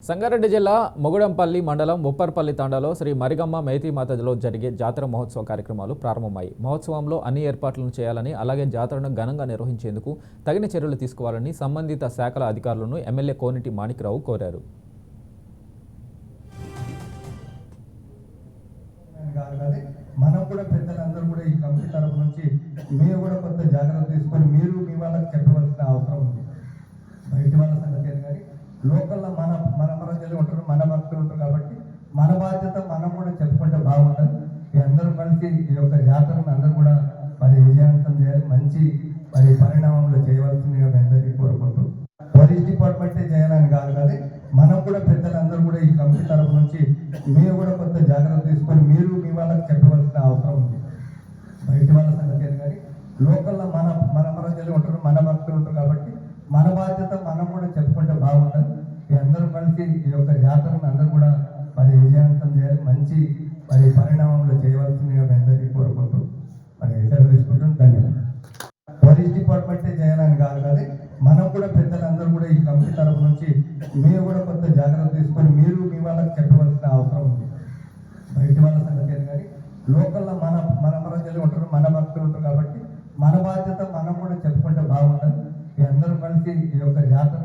సంగారెడ్డి జిల్లా మొగుడంపల్లి మండలం ఉప్పర్పల్లి తాండాలో శ్రీ మరిగమ్మ మేతిమాతలో జరిగే జాతర మహోత్సవ కార్యక్రమాలు ప్రారంభమయ్యాయి. మహోత్సవంలో అన్ని ఏర్పాట్లను చేయాలని, అలాగే జాతరను ఘనంగా నిర్వహించేందుకు తగిన చర్యలు తీసుకోవాలని సంబంధిత శాఖల అధికారులను ఎమ్మెల్యే కోనిటి మాణిక్రావు కోరారు. మనం కూడా పెద్దలందరూ కూడా ఈ కమిటీ తరపు నుంచి మీరు కూడా కొంత జాగ్రత్త తీసుకొని మీరు మీ వాళ్ళకి చెప్పవలసిన అవసరం ఉంది. బయట వాళ్ళ సంగతి కానీ లోకల్లో మన ప్రజలు ఉంటారు, మన భక్తులు ఉంటారు కాబట్టి మన బాధ్యత మనం కూడా చెప్పుకుంటే బాగుంటుంది. అందరూ కలిసి ఈ యొక్క జాతరను అందరూ కూడా మరి విజయవంతం చేయాలి, మంచి మరి పరిణామంలో చేయవలసింది అందరికీ కోరుకుంటూ పోలీస్ డిపార్ట్మెంటే చేయాలని కాదు కానీ మనం కూడా పెద్దలందరూ కూడా ఈ కమిటీ తరపు నుంచి మీరు కూడా కొంత జాగ్రత్త తీసుకొని మీరు మీ వాళ్ళకి చెప్పవలసిన అవసరం ఉంది. బయట వాళ్ళ సంగతి కానీ లోకల్లో మన ప్రజలు ఉంటారు, మన భక్తులు ఉంటారు కాబట్టి మన బాధ్యత మనం కూడా చెప్పుకుంటే బాగుంటుంది. అందరూ కలిసి ఈ యొక్క జాతరను అందరూ కూడా మరి విజయవంతం చేయాలి, మంచి మరి పరిణామంలో చేయవలసింది అందరికీ కోరుకుంటూ మరి సెలవు తీసుకుంటాం. ధన్యవాదాలు. పోలీస్ డిపార్ట్మెంటే చేయాలని కాదు కానీ మనం కూడా పెద్దలందరూ కూడా ఈ కమిటీ తరపు నుంచి మీరు కూడా కొంత జాగ్రత్త తీసుకొని మీరు మీ వాళ్ళకి చెప్పవలసిన అవసరం ఉంది. బయట వాళ్ళ సంగతి కానీ లోకల్లో మన ప్రజలు ఉంటారు, మన భక్తులు ఉంటారు కాబట్టి మన బాధ్యత మనం కూడా చెప్పుకుంటే బాగుంటుంది. అందరూ కలిసి ఈ యొక్క జాతర